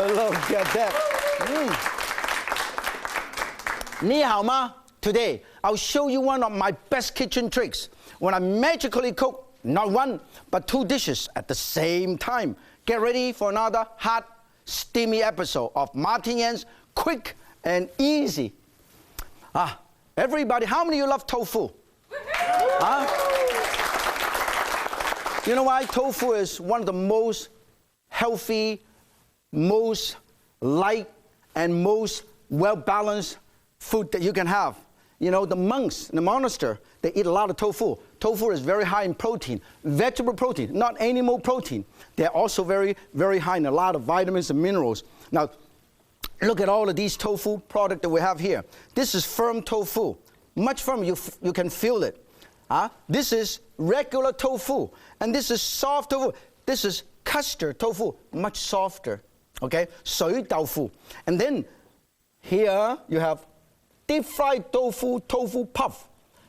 Look at that. Ni hao ma? Today, I'll show you one of my best kitchen tricks. When I magically cook not one, but 2 dishes at the same time. Get ready for another hot, steamy episode of Martin Yan's Quick and Easy. Everybody, how many of you love tofu? You know why? Tofu is one of the most healthy, most light, and most well-balanced food that you can have. You know, the monks in the monastery, they eat a lot of tofu. Tofu is very high in protein, vegetable protein, not animal protein. They're also very, very high in a lot of vitamins and minerals. Now, look at all of these tofu products that we have here. This is firm tofu, much firm, you can feel it. This is regular tofu, and this is soft tofu. This is custard tofu, much softer, okay? Soy tofu. And then here you have deep fried tofu, tofu puff.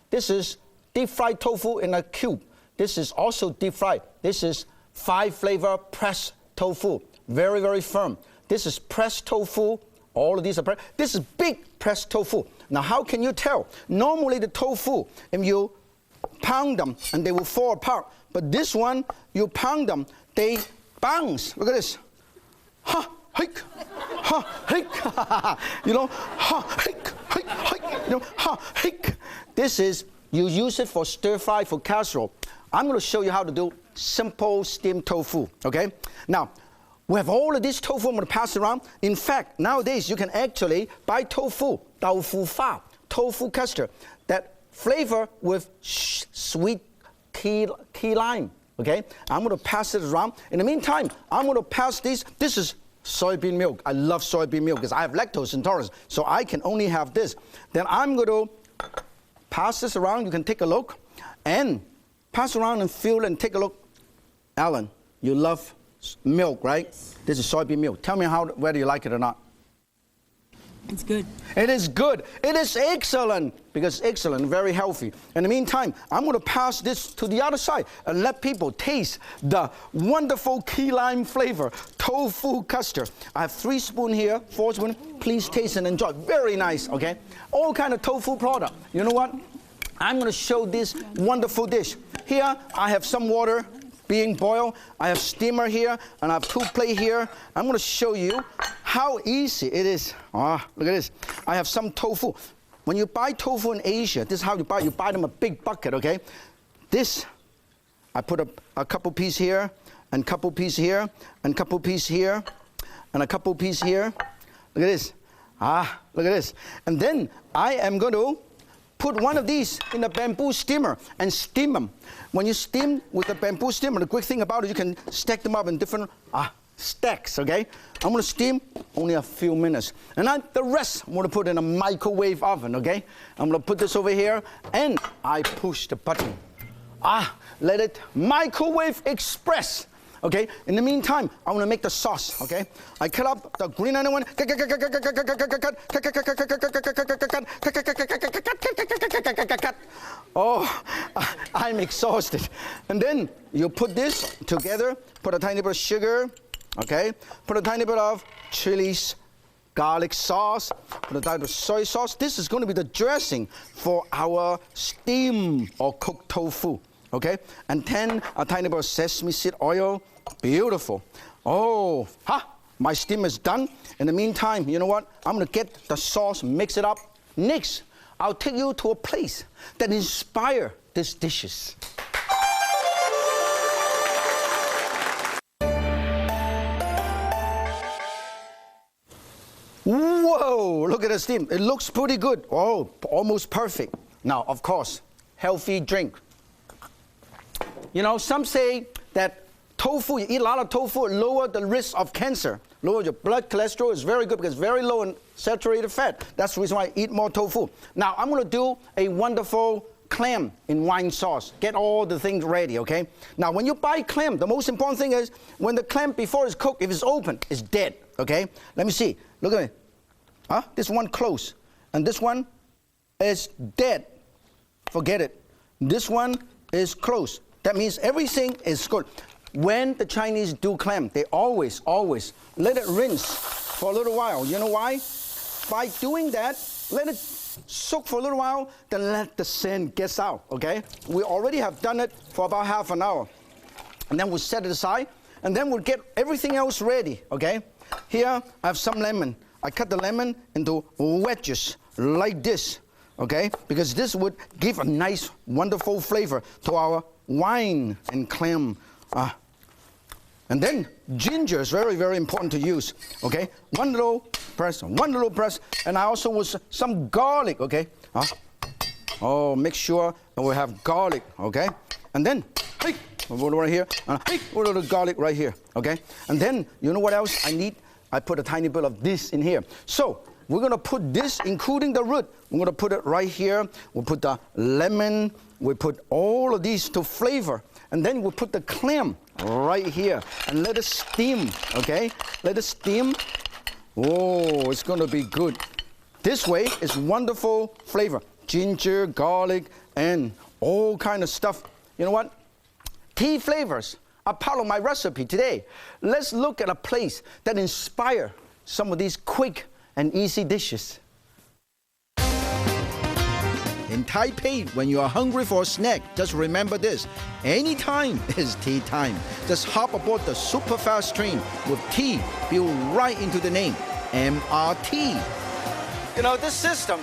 This is deep fried tofu in a cube. This is also deep fried. This is 5-flavor pressed tofu, very, very firm. This is pressed tofu. All of these are pressed. This is big pressed tofu. Now, how can you tell? Normally, the tofu, if you pound them, and they will fall apart. But this one, you pound them, they bounce. Look at this. Ha, hike, ha, hike. You know, ha, hike, hike, hike. You know, ha, hike. This is, you use it for stir fry, for casserole. I'm going to show you how to do simple steamed tofu, okay? Now, we have all of this tofu I'm going to pass around. In fact, nowadays you can actually buy tofu, tofu fa, tofu custard, that flavor with sweet key lime, okay? I'm going to pass it around. In the meantime, I'm going to pass this. This is soybean milk. I love soybean milk because I have lactose intolerance, so I can only have this. Then I'm going to pass this around. You can take a look and pass around and feel and take a look. Alan, you love milk, right? Yes. This is soybean milk. Tell me whether you like it or not. It's good. It is good. It is excellent, because it's excellent, very healthy. In the meantime, I'm going to pass this to the other side and let people taste the wonderful key lime flavor tofu custard. I have 3 spoons here, 4 spoons. Please taste and enjoy. Very nice, okay? All kind of tofu product. You know what? I'm going to show this wonderful dish. Here, I have some water being boiled. I have steamer here, and I have 2 plates here. I'm going to show you how easy it is. Look at this. I have some tofu. When you buy tofu in Asia, this is how you buy. You buy them a big bucket, okay? This, I put a couple pieces here, and couple pieces here, and couple pieces here, and a couple pieces here. Look at this. Look at this. And then I am going to put one of these in a bamboo steamer and steam them. When you steam with the bamboo steamer, the great thing about it, you can stack them up in different stacks, okay? I'm going to steam only a few minutes. And then the rest, I'm going to put in a microwave oven, okay? I'm going to put this over here, and I push the button. Let it microwave express. Okay, in the meantime, I want to make the sauce, okay? I cut up the green onion one. Oh, I'm exhausted. And then you put this together, put a tiny bit of sugar, okay? Put a tiny bit of chilies, garlic sauce, put a tiny bit of soy sauce. This is going to be the dressing for our steam or cooked tofu, okay? And then a tiny bit of sesame seed oil. Beautiful. Oh, my steam is done. In the meantime, you know what? I'm going to get the sauce, mix it up. Next, I'll take you to a place that inspires these dishes. Whoa, look at the steam. It looks pretty good. Oh, almost perfect. Now, of course, healthy drink. You know, some say that tofu, you eat a lot of tofu, lower the risk of cancer. Lower your blood cholesterol is very good because it's very low in saturated fat. That's the reason why I eat more tofu. Now, I'm going to do a wonderful clam in wine sauce. Get all the things ready, okay? Now, when you buy clam, the most important thing is when the clam, before it's cooked, if it's open, it's dead, okay? Let me see. Look at me. This one close. And this one is dead. Forget it. This one is closed. That means everything is good. when the Chinese do clam, they always let it rinse for a little while. You know why? By doing that, let it soak for a little while, then let the sand get out, okay? We already have done it for about half an hour. And then we'll set it aside, and then we'll get everything else ready, okay? Here, I have some lemon. I cut the lemon into wedges like this, okay? Because this would give a nice, wonderful flavor to our wine and clam. And then ginger is very, very important to use, okay? One little press, and I also use some garlic, okay? Make sure that we have garlic, okay? And then, hey, right here, hey, a little garlic right here, okay? And then, you know what else I need? I put a tiny bit of this in here. So, we're gonna put this, including the root, we're gonna put it right here. We'll put the lemon, we put all of these to flavor. And then we'll put the clam right here and let it steam, okay? Let it steam. Oh, it's gonna be good. This way is wonderful flavor. Ginger, garlic, and all kind of stuff. You know what? Tea flavors are part of my recipe today. Let's look at a place that inspires some of these quick and easy dishes. In Taipei, when you are hungry for a snack, just remember this. Anytime is tea time. Just hop aboard the super fast train with tea built right into the name, MRT. You know, this system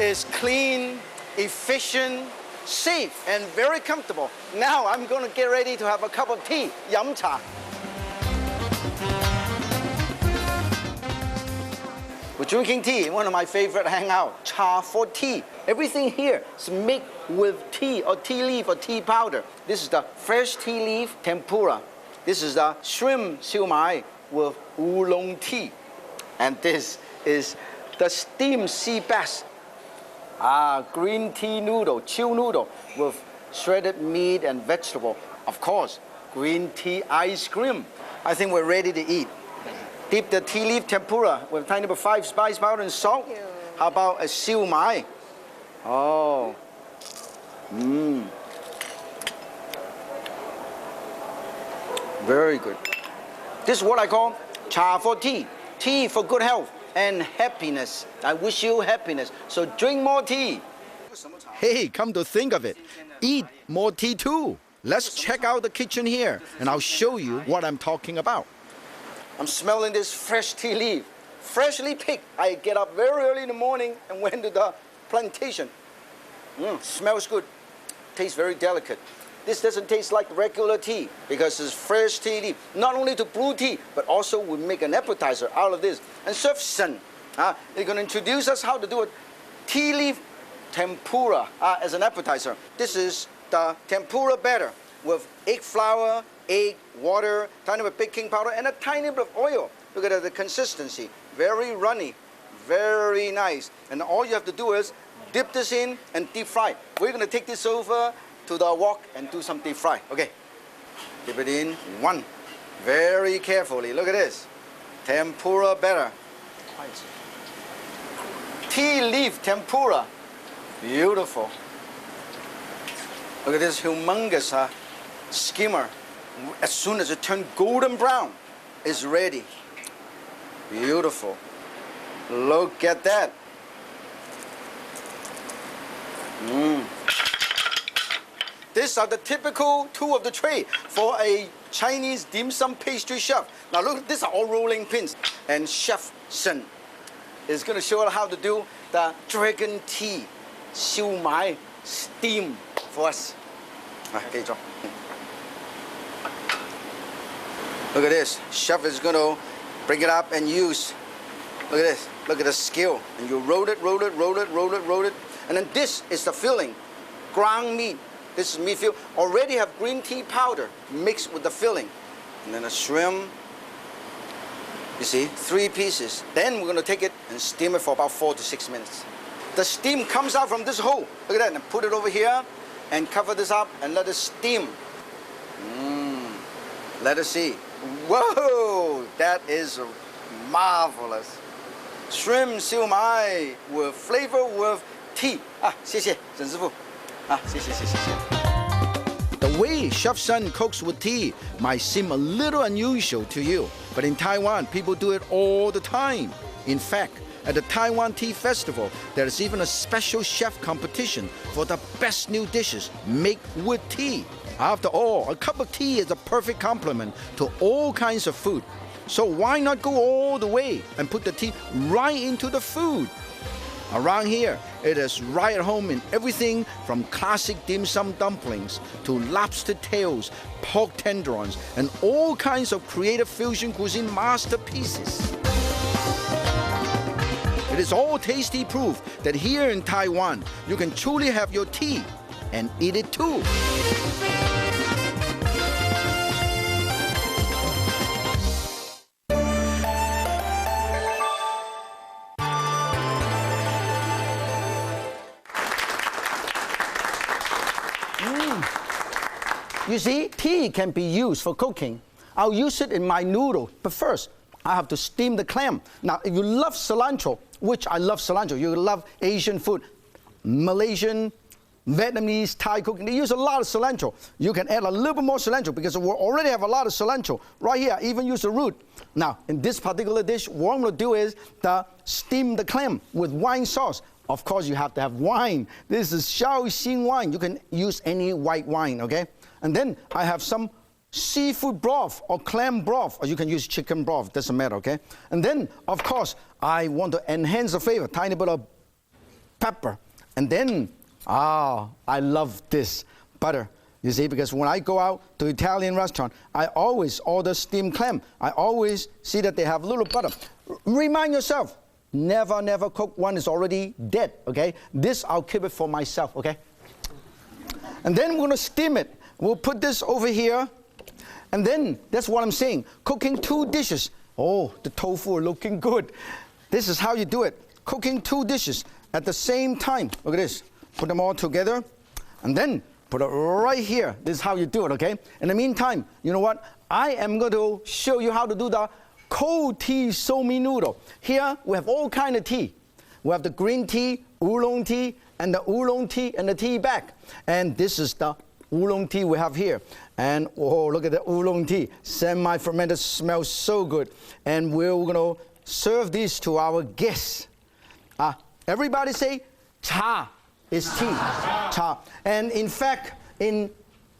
is clean, efficient, safe, and very comfortable. Now I'm going to get ready to have a cup of tea, yum cha. We're drinking tea, one of my favorite hangout, cha for tea. Everything here is made with tea or tea leaf or tea powder. This is the fresh tea leaf tempura. This is the shrimp siu mai with oolong tea. And this is the steamed sea bass. Green tea noodle, chill noodle with shredded meat and vegetable. Of course, green tea ice cream. I think we're ready to eat. Dip the tea leaf tempura with a tiny bit of 5 spice powder and salt. How about a siu mai? Oh. Very good. This is what I call cha for tea. Tea for good health and happiness. I wish you happiness. So drink more tea. Hey, come to think of it, eat more tea too. Let's check out the kitchen here, and I'll show you what I'm talking about. I'm smelling this fresh tea leaf, freshly picked. I get up very early in the morning and went to the plantation. Smells good, tastes very delicate. This doesn't taste like regular tea because it's fresh tea leaf. Not only to brew tea, but also we make an appetizer out of this. And Chef Shen, they're going to introduce us how to do a tea leaf tempura as an appetizer. This is the tempura batter with egg flour, egg, water, tiny bit of baking powder, and a tiny bit of oil. Look at the consistency. Very runny, very nice. And all you have to do is dip this in and deep fry. We're going to take this over to the wok and do some deep fry. Okay. Dip it in. One. Very carefully. Look at this. Tempura batter. Tea leaf tempura. Beautiful. Look at this humongous skimmer. As soon as it turns golden brown, it's ready. Beautiful. Look at that. These are the typical tool of the trade for a Chinese dim sum pastry chef. Now look, these are all rolling pins. And Chef Shen is going to show us how to do the dragon tea siu mai steam for us. Look at this. Chef is going to bring it up and use. Look at this. Look at the skill. And you roll it. And then this is the filling. Ground meat. This is meat fill. Already have green tea powder mixed with the filling. And then a shrimp. You see, 3 pieces. Then we're going to take it and steam it for about 4 to 6 minutes. The steam comes out from this hole. Look at that. And put it over here and cover this up and let it steam. Let us see. Whoa, that is marvelous. Shrimp siu mai with flavor with tea. 谢谢，沈师傅。谢谢。The way Chef Sun cooks with tea might seem a little unusual to you, but in Taiwan, people do it all the time. In fact, at the Taiwan Tea Festival, there is even a special chef competition for the best new dishes made with tea. After all, a cup of tea is a perfect complement to all kinds of food. So why not go all the way and put the tea right into the food? Around here, it is right at home in everything from classic dim sum dumplings to lobster tails, pork tenderloins, and all kinds of creative fusion cuisine masterpieces. It is all tasty proof that here in Taiwan, you can truly have your tea and eat it too. You see, tea can be used for cooking. I'll use it in my noodle, but first, I have to steam the clam. Now, if you love cilantro, which I love cilantro, you love Asian food, Malaysian, Vietnamese, Thai cooking, they use a lot of cilantro. You can add a little bit more cilantro because we already have a lot of cilantro. Right here, I even use the root. Now, in this particular dish, what I'm going to do is steam the clam with wine sauce. Of course, you have to have wine. This is Shaoxing wine. You can use any white wine, okay? And then I have some seafood broth or clam broth, or you can use chicken broth, doesn't matter, okay? And then, of course, I want to enhance the flavor, tiny bit of pepper. And then, I love this butter, you see, because when I go out to Italian restaurant, I always order steamed clam. I always see that they have a little butter. Remind yourself, never cook one is already dead, okay? This, I'll keep it for myself, okay? And then we're going to steam it. We'll put this over here. And then, that's what I'm saying, cooking two dishes. Oh, the tofu looking good. This is how you do it. Cooking two dishes at the same time. Look at this. Put them all together. And then, put it right here. This is how you do it, okay? In the meantime, you know what? I am going to show you how to do the cold tea somi noodle. Here, we have all kind of tea. We have the green tea, oolong tea, and the oolong tea and the tea bag. And this is the oolong tea we have here. And oh, look at the oolong tea. Semi-fermented, smells so good. And we're going to serve this to our guests. Everybody say, cha is tea. Cha. And in fact, in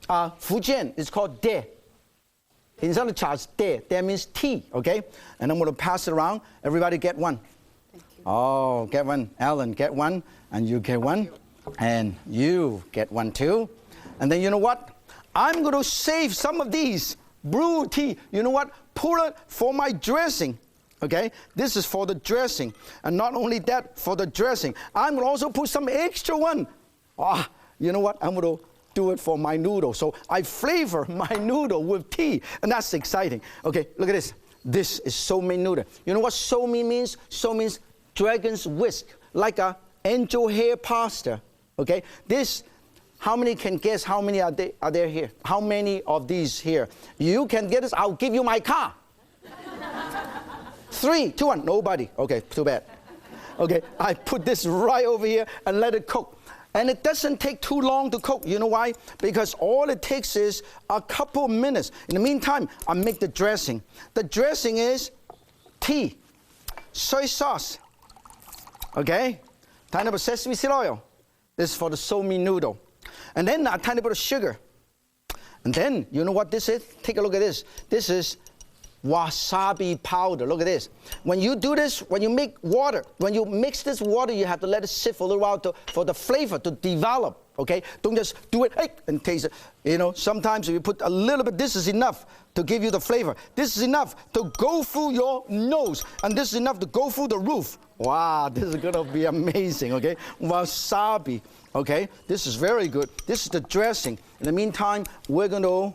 Fujian, it's called de. Instead of cha, it's de. De means tea, okay? And I'm going to pass it around. Everybody get one. Thank you. Oh, get one. Alan, get one. And you get one. And you get one too. And then you know what? I'm going to save some of these brew tea. You know what? Put it for my dressing. Okay? This is for the dressing. And not only that, for the dressing, I'm going to also put some extra one. You know what? I'm going to do it for my noodle. So I flavor my noodle with tea. And that's exciting. Okay, look at this. This is somi noodle. You know what somi means? So means dragon's whisk, like a angel hair pasta. Okay? This, how many can guess how many are there here? How many of these here? You can get this. I'll give you my car. 3, 2, 1. Nobody. Okay, too bad. Okay, I put this right over here and let it cook. And it doesn't take too long to cook. You know why? Because all it takes is a couple minutes. In the meantime, I make the dressing. The dressing is tea, soy sauce, okay? Tiny bit of sesame seed oil. This is for the somi noodle. And then a tiny bit of sugar. And then, you know what this is? Take a look at this. This is wasabi powder. Look at this. When you do this, when you make water, when you mix this water, you have to let it sit for a little while for the flavor to develop. Okay? Don't just do it and taste it. You know, sometimes if you put a little bit, this is enough to give you the flavor. This is enough to go through your nose. And this is enough to go through the roof. Wow, this is going to be amazing, okay? Wasabi, okay? This is very good. This is the dressing. In the meantime, we're going to,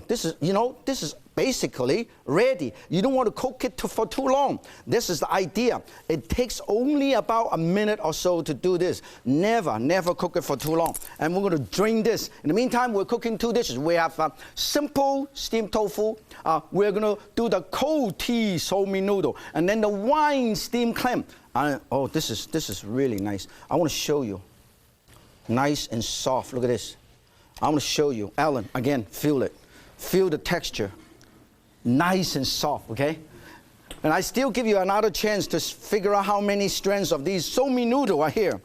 this is basically ready. You don't want to cook it for too long. This is the idea. It takes only about a minute or so to do this. Never cook it for too long. And we're going to drain this. In the meantime, we're cooking two dishes. We have simple steamed tofu. We're going to do the cold tea somi noodle. And then the wine steamed clam. This is really nice. I want to show you. Nice and soft. Look at this. I'm going to show you. Alan, again, feel it. Feel the texture. Nice and soft, okay? And I still give you another chance to figure out how many strands of these somi noodle are here.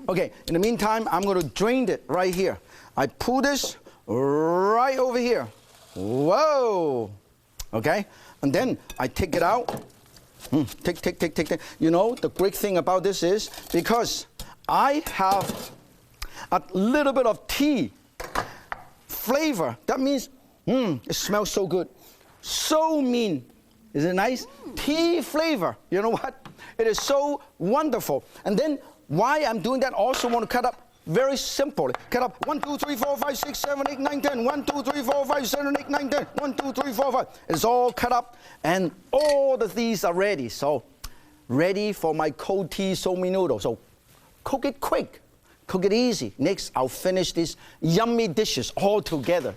Okay, in the meantime, I'm going to drain it right here. I pull this right over here. Whoa! Okay, and then I take it out. Take. You know, the great thing about this is because I have a little bit of tea flavor. That means, it smells so good. So mean. Is it nice? Tea flavor. You know what? It is so wonderful. And then why I'm doing that, also want to cut up very simply. Cut up 1, 2, 3, 4, 5, 6, 7, 8, 9, 10. 1, 2, 3, 4, 5, 7, 8, 9, 10. 1, 2, 3, 4, 5. It's all cut up and all of these are ready. So ready for my cold tea somi noodle. So cook it quick. Cook it easy. Next, I'll finish these yummy dishes all together.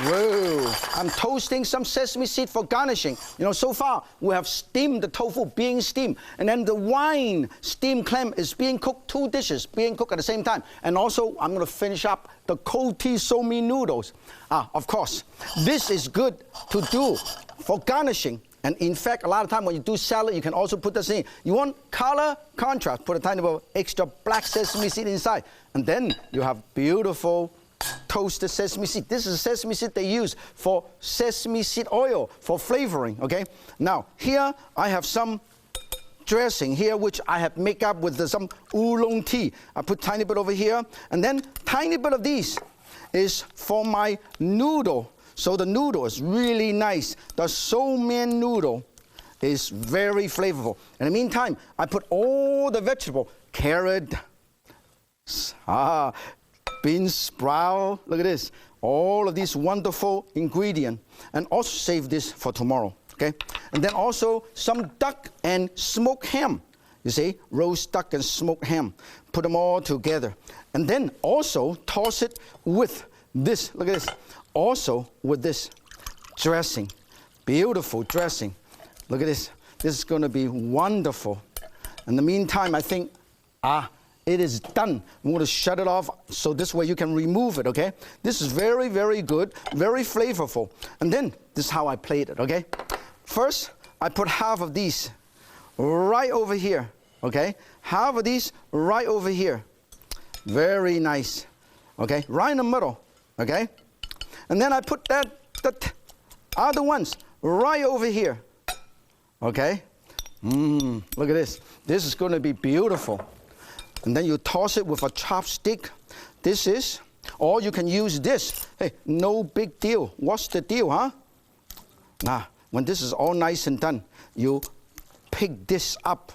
Whoa, I'm toasting some sesame seed for garnishing. You know, so far we have steamed the tofu being steamed, and then the wine steamed clam is being cooked, 2 dishes being cooked at the same time. And also I'm going to finish up the cold tea somi noodles. Of course, this is good to do for garnishing. And in fact, a lot of time when you do salad, you can also put this in. You want color contrast, put a tiny bit of extra black sesame seed inside. And then you have beautiful toasted sesame seed. This is sesame seed they use for sesame seed oil for flavoring, okay? Now, here I have some dressing here, which I have made up with some oolong tea. I put tiny bit over here, and then tiny bit of these is for my noodle. So the noodle is really nice. The Soybean noodle is very flavorful. In the meantime, I put all the vegetable, carrot, beans, sprout, look at this. All of these wonderful ingredients. And also save this for tomorrow, okay? And then also some duck and smoked ham. You see, roast duck and smoked ham. Put them all together. And then also toss it with this, look at this. Also with this dressing, beautiful dressing. Look at this. This is going to be wonderful. In the meantime, I think, it is done. I'm going to shut it off so this way you can remove it, okay? This is very, very good, very flavorful. And then this is how I played it, okay? First, I put half of these right over here, okay? Half of these right over here. Very nice, okay? Right in the middle, okay? And then I put the other ones right over here, okay? Look at this. This is going to be beautiful. And then you toss it with a chopstick. This is, or you can use this. Hey, no big deal. What's the deal, huh? Now, when this is all nice and done, you pick this up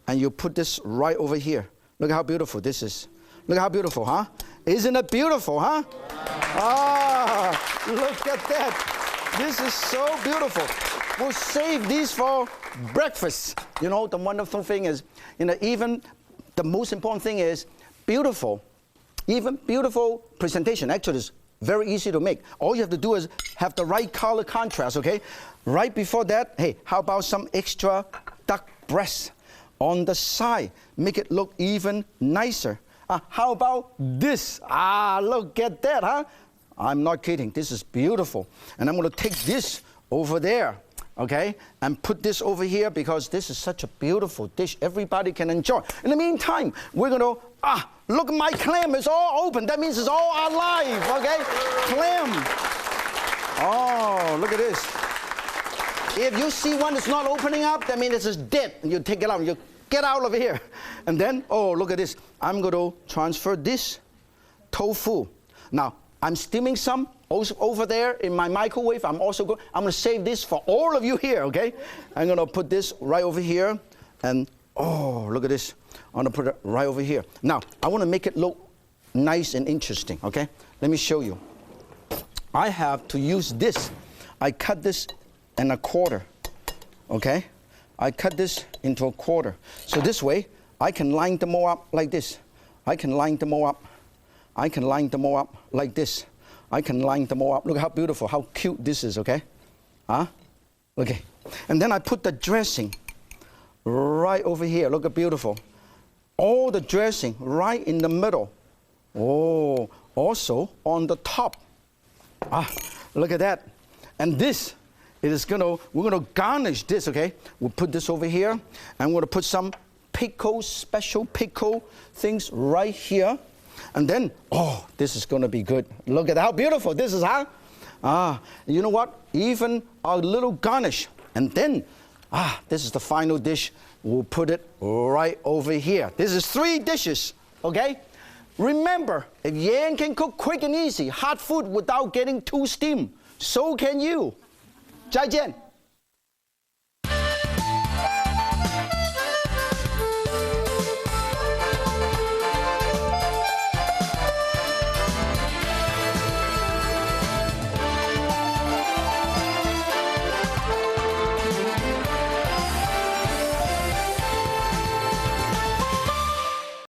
and you put this right over here. Look how beautiful this is. Look how beautiful, huh? Isn't it beautiful, huh? Look at that. This is so beautiful. We'll save these for breakfast. You know, the wonderful thing is, even the most important thing is beautiful. Even beautiful presentation. Actually, it's very easy to make. All you have to do is have the right color contrast, okay? Right before that, hey, how about some extra duck breast on the side? Make it look even nicer. How about this? Look at that, huh? I'm not kidding. This is beautiful. And I'm going to take this over there, okay? And put this over here because this is such a beautiful dish everybody can enjoy. In the meantime, we're going to, look at my clam. It's all open. That means it's all alive, okay? Clam. Oh, look at this. If you see one that's not opening up, that means it's dead. And you take it out and you get out of here. And then, look at this. I'm going to transfer this tofu. Now, I'm steaming some also over there in my microwave. I'm going to save this for all of you here, okay? I'm going to put this right over here. And, look at this. I'm going to put it right over here. Now, I want to make it look nice and interesting, okay? Let me show you. I have to use this. I cut this in a quarter, okay? I cut this into a quarter. So this way, I can line them all up like this. I can line them all up. I can line them all up like this. I can line them all up. Look how beautiful, how cute this is, okay? Okay. And then I put the dressing right over here. Look at beautiful. All the dressing right in the middle. Oh, also on the top. Look at that. And this, we're gonna garnish this, okay? We'll put this over here. And we're gonna put some pickle, special pickle things right here. And then, oh, this is gonna be good. Look at how beautiful this is, huh? You know what? Even a little garnish. And then, this is the final dish. We'll put it right over here. This is 3 dishes, okay? Remember, if Yan can cook quick and easy, hot food without getting too steamed, so can you. 再见。